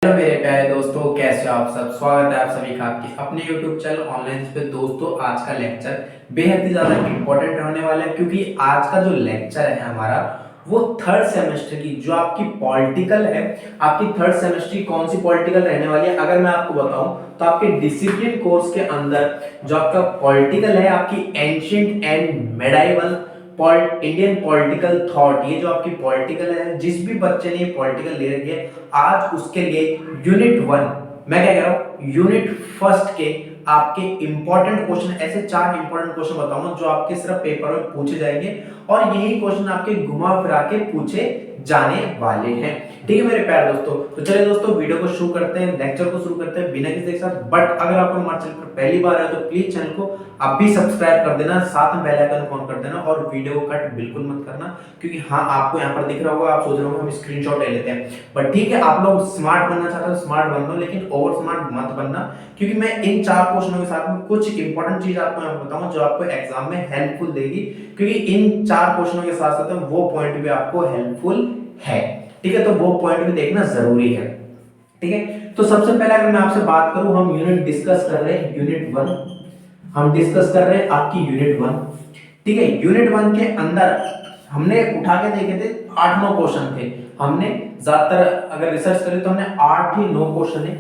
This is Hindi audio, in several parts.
हेलो मेरे प्यारे दोस्तों, कैसे हो आप सब। स्वागत है आप सभी का आपके अपने YouTube चैनल ऑनलाइन पे। दोस्तों आज का लेक्चर बेहद ही ज़्यादा इम्पोर्टेंट रहने वाला है, क्योंकि आज का जो लेक्चर है हमारा वो थर्ड सेमेस्टर की जो आपकी पॉलिटिकल है, आपकी थर्ड सेमेस्टर की कौन सी पॉलिटिकल रहने वाली है। अगर मैं आपको बताऊं तो आपके डिसिप्लिन कोर्स के अंदर जो आपका पॉलिटिकल है, आपकी ancient and medieval Indian political thought, ये जो आपकी पॉलिटिकल है, जिस भी बच्चे ने पॉलिटिकल ले रखी है आज उसके लिए यूनिट 1, मैं क्या कह रहा हूं, यूनिट फर्स्ट के आपके इंपॉर्टेंट क्वेश्चन, ऐसे 4 इंपॉर्टेंट क्वेश्चन बताऊंगा जो आपके सिर्फ पेपर में पूछे जाएंगे और यही क्वेश्चन आपके घुमा फिरा के पूछे जाने वाले हैं। ठीक है मेरे प्यारे दोस्तों, तो चलिए दोस्तों वीडियो को शुरू करते हैं, लेक्चर को शुरू करते हैं बिना किसी के साथ। बट अगर आपको हमारे चैनल पर पहली बार है तो प्लीज चैनल को आप भी सब्सक्राइब कर देना, साथ में बेल आइकन ऑन कर देना और वीडियो को कट बिल्कुल मत करना, क्योंकि हाँ आपको यहाँ पर दिख रहा होगा, आप सोच रहे होंगे हम स्क्रीनशॉट ले लेते हैं। बट ठीक है, आप लोग स्मार्ट बनना चाहते हो स्मार्ट बन लो, लेकिन ओवर स्मार्ट मत बनना, क्योंकि मैं इन 4 क्वेश्चनों के साथ में कुछ इंपॉर्टेंट चीज आपको यहाँ बताऊंगा जो आपको एग्जाम में हेल्पफुल देगी, क्योंकि इन 4 क्वेश्चनों के साथ साथ वो पॉइंट भी आपको हेल्पफुल है। ठीक है, तो वो पॉइंट भी देखना जरूरी है। ठीक है, तो सबसे पहले अगर मैं आपसे बात करूं, हम यूनिट डिस्कस कर रहे हैं, यूनिट 1 हम डिस्कस कर रहे हैं आपकी यूनिट 1। ठीक है, यूनिट 1 के अंदर हमने उठा के देखे थे 8-9 क्वेश्चन थे। हमने ज्यादातर अगर रिसर्च करें तो हमने 8 ही 9 क्वेश्चन है,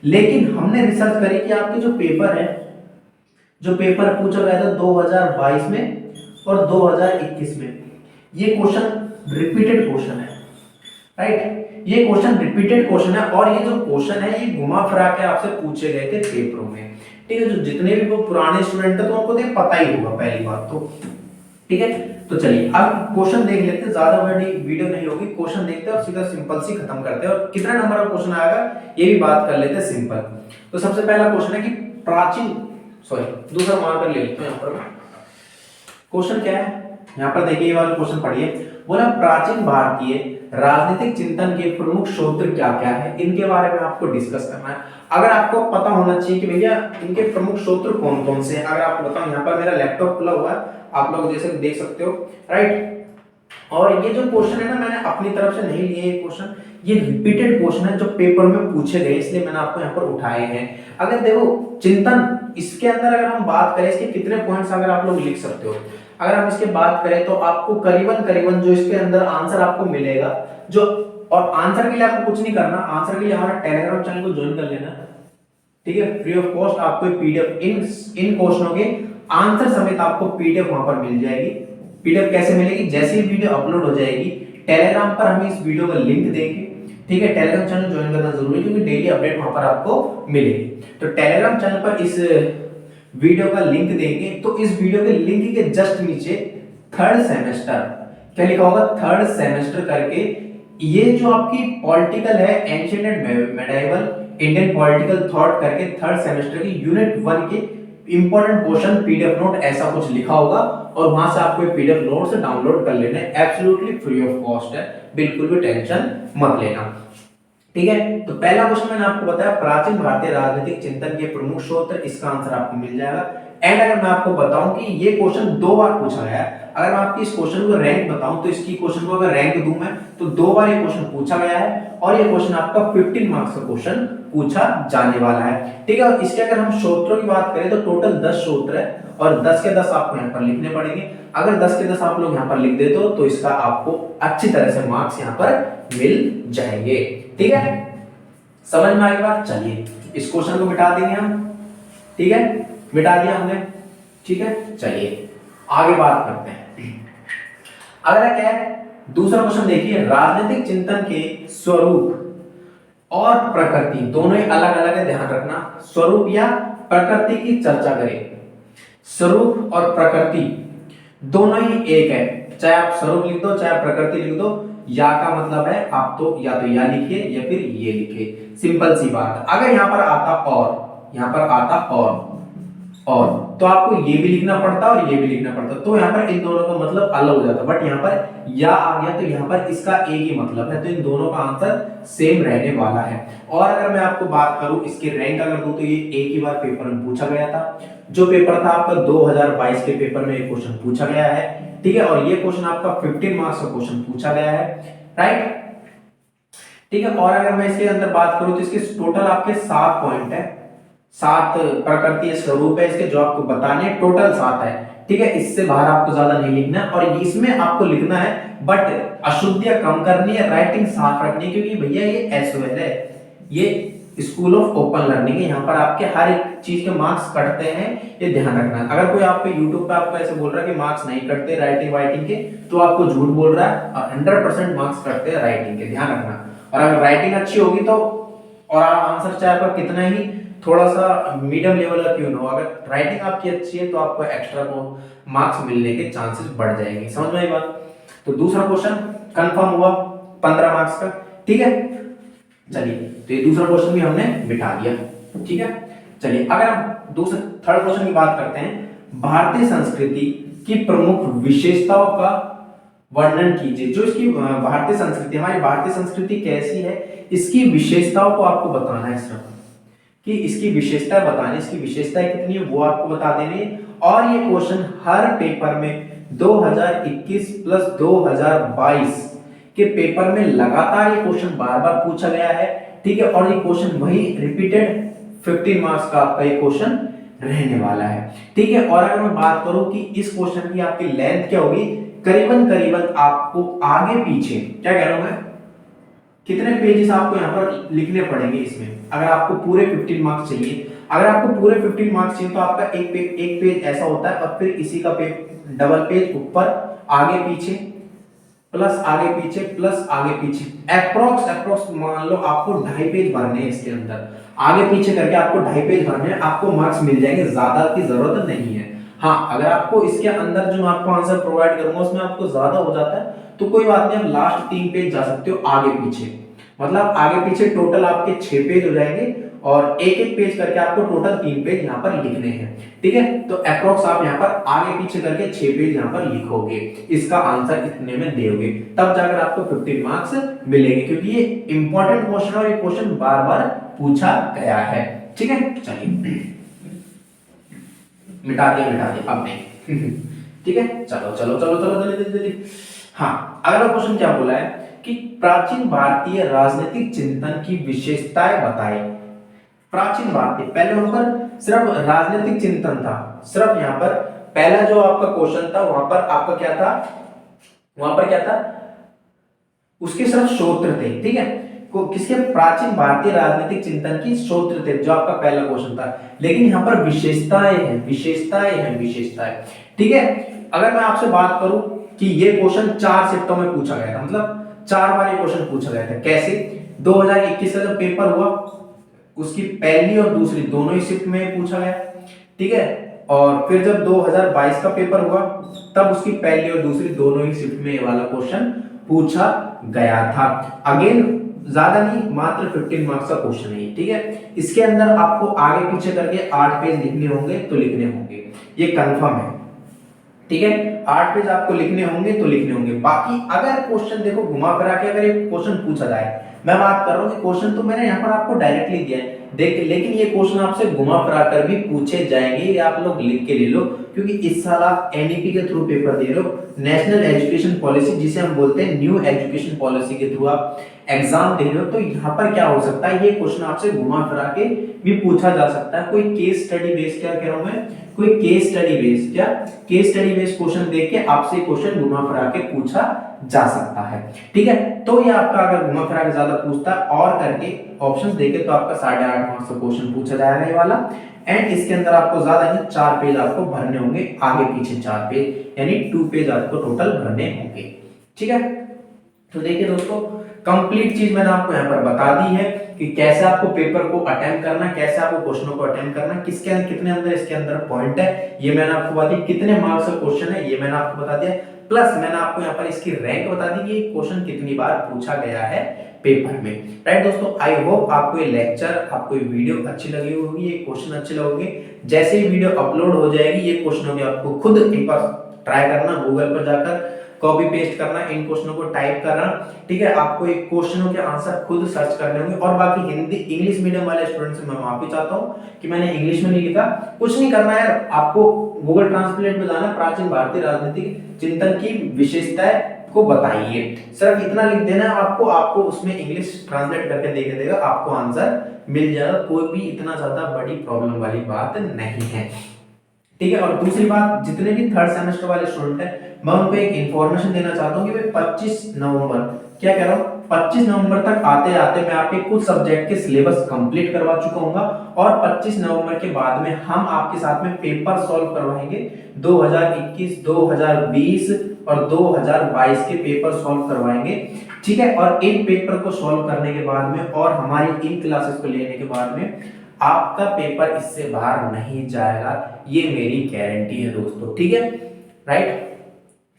लेकिन हमने रिसर्च करी कि आपके जो पेपर है, जो पेपर पूछा गया था 2022 में और 2021 में, ये क्वेश्चन रिपीटेड क्वेश्चन है, राइट। ये क्वेश्चन रिपीटेड क्वेश्चन है और ये जो क्वेश्चन है ये घुमा फिरा के आपसे पूछे गए थे पेपरों में। ठीक है, जो जितने भी वो पुराने स्टूडेंट है तो उनको तो पता ही होगा पहली बात तो। ठीक है, तो चलिए अब क्वेश्चन देख लेते हैं, ज्यादा बड़ी वीडियो नहीं होगी, क्वेश्चन देखते हैं और सीधा सिंपल सी खत्म करते हैं, और कितना नंबर का क्वेश्चन आएगा ये भी बात कर लेते हैं सिंपल। तो सबसे पहला क्वेश्चन है कि प्राचीन, दूसरा मार्कर ले लेते हैं। यहाँ पर क्वेश्चन क्या है, यहाँ पर देखिए ये वाला क्वेश्चन पढ़िए। बोला प्राचीन भारतीय राजनीतिक चिंतन के प्रमुख स्रोत क्या क्या है, इनके बारे में आपको डिस्कस करना है। अगर आपको पता होना चाहिए कि भैया इनके प्रमुख स्रोत कौन कौन से हैं। अगर आपको बताऊं, यहाँ पर मेरा लैपटॉप खुला हुआ है, आप लोग जैसे देख सकते हो, राइट। और ये जो क्वेश्चन है ना, मैंने अपनी तरफ से नहीं लिए ये क्वेश्चन, ये रिपीटेड क्वेश्चन है जो पेपर में पूछे गए, इसलिए मैंने आपको यहाँ पर उठाए हैं। अगर देखो चिंतन, इसके अंदर अगर हम बात करें इसके कितने पॉइंट्स अगर आप लोग लिख सकते हो, अगर हम इसके बात करें तो आपको करीबन जो इसके अंदर आंसर आपको मिलेगा जो, और आंसर के लिए आपको कुछ नहीं करना, आंसर के लिए हमारा टेलीग्राम चैनल को ज्वाइन कर लेना। ठीक है, फ्री ऑफ कॉस्ट आपको पीडीएफ इन क्वेश्चनों के आंसर समेत आपको पीडीएफ वहां पर मिल जाएगी। पीडीएफ कैसे मिलेगी, जैसे ही वीडियो अपलोड हो जाएगी टेलीग्राम पर हम इस वीडियो का लिंक देंगे। ठीक है, टेलीग्राम चैनल ज्वाइन करना जरूरी है, क्योंकि डेली अपडेट वहां पर आपको मिलेगी। तो टेलीग्राम चैनल पर इस वीडियो का लिंक देंगे, तो इस वीडियो के लिंक के जस्ट नीचे थर्ड सेमेस्टर क्या लिखा होगा, थर्ड सेमेस्टर करके, ये जो आपकी पॉलिटिकल है ancient and medieval Indian political thought करके थर्ड सेमेस्टर की यूनिट 1 के इंपॉर्टेंट क्वेश्चन पीडीएफ नोट ऐसा कुछ लिखा होगा, और वहां से आपको पीडीएफ नोट से डाउनलोड कर लेना है, एब्सोल्युटली फ्री ऑफ कॉस्ट है, बिल्कुल भी टेंशन मत लेना। ठीक है, तो पहला क्वेश्चन मैंने आपको बताया प्राचीन भारतीय राजनीतिक चिंतन के प्रमुख स्रोत, इसका आंसर आपको मिल जाएगा। एंड अगर मैं आपको बताऊं कि ये क्वेश्चन 2 बार पूछा गया है, अगर मैं आपकी इस क्वेश्चन को रैंक बताऊं तो इसकी क्वेश्चन को अगर रैंक दूं मैं तो 2 बार ये क्वेश्चन पूछा गया है, और ये क्वेश्चन आपका 15 मार्क्स का क्वेश्चन पूछा जाने वाला है। ठीक है, और इसके अगर हम स्रोतों की बात करें तो टोटल 10 स्रोत है, और 10 के 10 आपको यहाँ पर लिखने पड़ेंगे। अगर 10 के 10 आप लोग यहाँ पर लिख देते हो तो इसका आपको अच्छी तरह से मार्क्स यहाँ पर मिल जाएंगे। ठीक है, समझ में आई बात। चलिए इस क्वेश्चन को मिटा देंगे हम। ठीक है, मिटा दिया हमने। ठीक है, चलिए आगे बात करते हैं। अगला क्या है, दूसरा क्वेश्चन देखिए, राजनीतिक चिंतन के स्वरूप और प्रकृति दोनों ही अलग अलग है, ध्यान रखना। स्वरूप या प्रकृति की चर्चा करें, स्वरूप और प्रकृति दोनों ही एक है, चाहे आप स्वरूप लिख दो चाहे प्रकृति लिख दो, या का मतलब है आप तो या लिखिए या फिर ये लिखिए, सिंपल सी बात। अगर यहाँ पर आता और, यहाँ पर आता और तो आपको ये भी लिखना पड़ता और ये भी लिखना पड़ता, तो यहाँ पर इन दोनों का मतलब अलग हो जाता। बट यहाँ पर या आ गया तो यहाँ पर इसका एक ही मतलब है, तो इन दोनों का आंसर सेम रहने वाला है। और अगर मैं आपको बात करूं इसकी रैंक अगर दूं तो ये एक ही बार पेपर में पूछा गया था, जो पेपर था आपका 2022 के पेपर में एक क्वेश्चन पूछा गया है। ठीक है, और ये क्वेश्चन आपका 15 मार्क्स का क्वेश्चन पूछा गया है, राइट। ठीक है। और अगर मैं इसके अंदर बात करूं तो इसके टोटल आपके 7 पॉइंट है, 7 प्रकृति स्वरूप है इसके जो आपको बताने हैं, टोटल 7 है। ठीक है, इससे बाहर आपको ज्यादा नहीं लिखना है। और इसमें आपको लिखना है बट अशुद्धियां कम करनी है, राइटिंग साफ रखनी है, क्योंकि भैया ये एसओएल है, ये स्कूल ऑफ ओपन लर्निंग है, यहाँ पर आपके हर एक चीज के मार्क्स कटते हैं, ये ध्यान रखना है। अगर कोई आप पे यूट्यूब पे आपको ऐसे बोल रहा है कि मार्क्स नहीं कटते राइटिंग वाइटिंग के, तो आपको झूठ बोल रहा है, और 100% मार्क्स कटते हैं राइटिंग के, ध्यान रखना। और अगर राइटिंग अच्छी होगी तो, और आंसर चाहे पर कितना ही थोड़ा सा मीडियम लेवल का क्यों ना हो, अगर राइटिंग आपकी अच्छी है तो आपको एक्स्ट्रा मार्क्स मिलने के चांसेस बढ़ जाएंगे। समझ में आई बात? तो दूसरा क्वेश्चन कंफर्म हुआ 15 मार्क्स का। ठीक है, चलिए तो ये दूसरा क्वेश्चन भी हमने बिठा दिया। ठीक है, चलिए अगर हम दूसरे थर्ड क्वेश्चन की बात करते हैं, भारतीय संस्कृति की प्रमुख विशेषताओं का वर्णन कीजिए। जो इसकी भारतीय संस्कृति, हमारी भारतीय संस्कृति कैसी है, इसकी विशेषताओं को आपको बताना है सिर्फ, कि इसकी विशेषता बतानी, इसकी विशेषताएं कितनी है वो आपको बता देनी। और ये क्वेश्चन हर पेपर में 2021 प्लस 2022 के पेपर में लगातार ये क्वेश्चन बार बार पूछा गया है। ठीक है, और ये क्वेश्चन वही रिपीटेड 15 मार्क्स का आपका ये क्वेश्चन रहने वाला है। ठीक है, और अगर मैं बात करूं कि इस क्वेश्चन की आपकी लेंथ क्या होगी, करीबन करीबन आपको आगे पीछे क्या कह रहा हूं मैं, कितने पेजेस आपको यहाँ पर लिखने पड़ेंगे इसमें, अगर आपको पूरे 15 मार्क्स चाहिए। अगर आपको पूरे 15 मार्क्स चाहिए तो आपका एक पेज ऐसा होता है, और फिर इसी का पेज डबल पेज ऊपर आगे पीछे प्लस आगे पीछे प्लस आगे पीछे, अप्रोक्स मान लो आपको 2.5 पेज भरने हैं इसके अंदर, आगे पीछे करके आपको 2.5 पेज भरने हैं, आपको मार्क्स मिल जाएंगे, ज्यादा की जरूरत नहीं है। हाँ, अगर आपको इसके अंदर जो मैं आपको आंसर प्रोवाइड करूंगा उसमें आपको ज्यादा हो जाता है तो कोई बात नहीं, आप लास्ट 3 पेज जा सकते हो आगे पीछे, मतलब आगे पीछे टोटल आपके 6 पेज हो जाएंगे, और एक एक पेज करके आपको टोटल 3 पेज यहाँ पर लिखने हैं। ठीक है, तो अप्रोक्स आप यहाँ पर आगे पीछे करके 6 पेज यहाँ पर लिखोगे, इसका आंसर इतने में दोगे, तब जाकर आपको 15 मार्क्स मिलेंगे, क्योंकि ये इंपॉर्टेंट क्वेश्चन और ये क्वेश्चन बार बार पूछा गया है। ठीक है, चलिए मिटा दिया अब नहीं। ठीक है, चलो चलो चलो चलो जल्दी। हाँ, अगला क्वेश्चन क्या बोला है कि प्राचीन भारतीय राजनीतिक चिंतन की विशेषताएं बताएं। प्राचीन भारतीय, पहले वहां पर सिर्फ राजनीतिक चिंतन था, सिर्फ यहाँ पर पहला जो आपका क्वेश्चन था वहां पर आपका क्या था, वहां पर क्या था, उसके सिर्फ सूत्र थे। ठीक है, किसके, प्राचीन भारतीय राजनीतिक चिंतन की सूत्र थे, जो आपका पहला क्वेश्चन था। लेकिन यहाँ पर विशेषताएं हैं, विशेषताएं हैं, विशेषताएं। ठीक है, अगर मैं आपसे बात करूं कि ये क्वेश्चन 4 शिफ्टों में पूछा गया था, मतलब 4 बार ये क्वेश्चन पूछा गया था। कैसे, 2021 का जब पेपर हुआ उसकी पहली और दूसरी दोनों ही शिफ्ट में पूछा गया। ठीक है, और फिर जब 2022 का पेपर हुआ तब उसकी पहली और दूसरी दोनों ही शिफ्ट में ये वाला क्वेश्चन पूछा गया था। अगेन ज्यादा नहीं, मात्र 15 मार्क्स का क्वेश्चन है। ठीक है, इसके अंदर आपको आगे पीछे करके 8 पेज लिखने होंगे तो लिखने होंगे, ये कंफर्म है। ठीक है, 8 पेज आपको लिखने होंगे तो लिखने होंगे। बाकी अगर क्वेश्चन देखो घुमा फिरा के अगर ये क्वेश्चन पूछा जाए, मैं बात कर रहा हूँ कि क्वेश्चन तो मैंने यहाँ पर आपको डायरेक्टली दिया है देख, लेकिन ये क्वेश्चन आपसे घुमा फिरा कर भी पूछे जाएंगे, ये आप लोग लिख के ले लो, क्योंकि इस साल आप एनईपी के थ्रू पेपर दे रहे हो, नेशनल एजुकेशन पॉलिसी जिसे हम बोलते हैं न्यू एजुकेशन पॉलिसी के थ्रू आप एग्जाम दे रहे हो। तो यहाँ पर क्या हो सकता है, ये क्वेश्चन आपसे घुमा फिरा के भी पूछा जा सकता है। कोई केस स्टडी बेस्ड, क्या कह रहा हूं मैं, कोई केस स्टडी बेस्ड, क्या केस स्टडी बेस्ड क्वेश्चन देख के आपसे क्वेश्चन घुमा फिरा के पूछा जा सकता है। ठीक है, तो ये आपका अगर घुमा फिरा के ज्यादा पूछता है और करके ऑप्शंस देके तो आपका 8.5 मार्क्स का क्वेश्चन पूछा जाएगा ये वाला। एंड इसके अंदर आपको ज्यादा नहीं 4 पेज आपको भरने होंगे, आगे पीछे 4 पेज, यानी 2 पेज आपको टोटल भरने होंगे। ठीक है, तो देखिए दोस्तों, कंप्लीट चीज मैंने आपको यहाँ पर बता दी है कि कैसे आपको पेपर को अटेम्प्ट करना, कैसे आपको क्वेश्चनों को अटेम्प्ट करना, किसके अंदर कितने अंदर इसके अंदर पॉइंट है ये मैंने आपको बता दी, कितने मार्क्स का क्वेश्चन है ये मैंने आपको बता दिया, प्लस मैंने आपको यहाँ पर इसकी रैंक बता दी कि क्वेश्चन कितनी बार पूछा गया है पेपर में। राइट दोस्तों, आई होप आपको ये लेक्चर, आपको ये वीडियो अच्छी लगी होगी, ये क्वेश्चन अच्छे लगोगे। जैसे ही वीडियो अपलोड हो जाएगी ये क्वेश्चनों की आपको खुद एक बार ट्राई करना, गूगल पर जाकर कॉपी पेस्ट करना, इन क्वेश्चनों को टाइप करना। ठीक है, आपको एक क्वेश्चनों के आंसर खुद सर्च करने होंगे। और बाकी हिंदी इंग्लिश मीडियम वाले स्टूडेंट से मैं माफी चाहता हूं कि मैंने इंग्लिश में नहीं लिखा, कुछ नहीं करना है, आपको गूगल ट्रांसलेट में जाना, प्राचीन भारतीय राजनीतिक चिंतन की विशेषताएं को बताइए। सिर्फ इतना लिख देना है आपको, आपको उसमें इंग्लिश ट्रांसलेट करके दे देगा, आपको आंसर मिल जाएगा। कोई भी इतना ज्यादा बड़ी प्रॉब्लम वाली बात नहीं है, ठीक है। और दूसरी बात, जितने भी थर्ड सेमेस्टर वाले स्टूडेंट हैं, मैं उनको एक इंफॉर्मेशन देना चाहता हूँ कि भाई 25 नवंबर, क्या कह रहा हूँ, 25 नवंबर तक आते आते मैं आपके कुछ सब्जेक्ट के सिलेबस कंप्लीट करवा चुका हूँ, और 25 नवंबर के बाद में हम आपके साथ में पेपर सॉल्व करवाएंगे। 2021, 2020 और 2022 के पेपर सॉल्व करवाएंगे, ठीक है। और इन पेपर को सॉल्व करने के बाद में और हमारी इन क्लासेस को लेने के बाद में आपका पेपर इससे बाहर नहीं जाएगा, ये मेरी गारंटी है दोस्तों, ठीक है, राइट।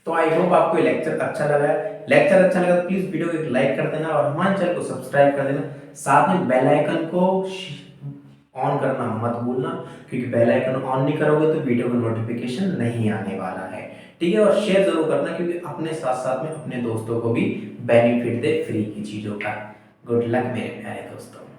तो आई होप आपको ये लेक्चर अच्छा लगा है। लेक्चर अच्छा लगा तो प्लीज वीडियो को एक लाइक कर देना और हमारे चैनल को सब्सक्राइब कर देना, साथ में बेल आइकन को ऑन करना मत भूलना, क्योंकि बेल आइकन ऑन नहीं करोगे तो वीडियो का नोटिफिकेशन नहीं आने वाला है, ठीक है। और शेयर जरूर करना, क्योंकि अपने साथ साथ में अपने दोस्तों को भी बेनिफिट दे फ्री की चीजों का। गुड लक मेरे प्यारे दोस्तों।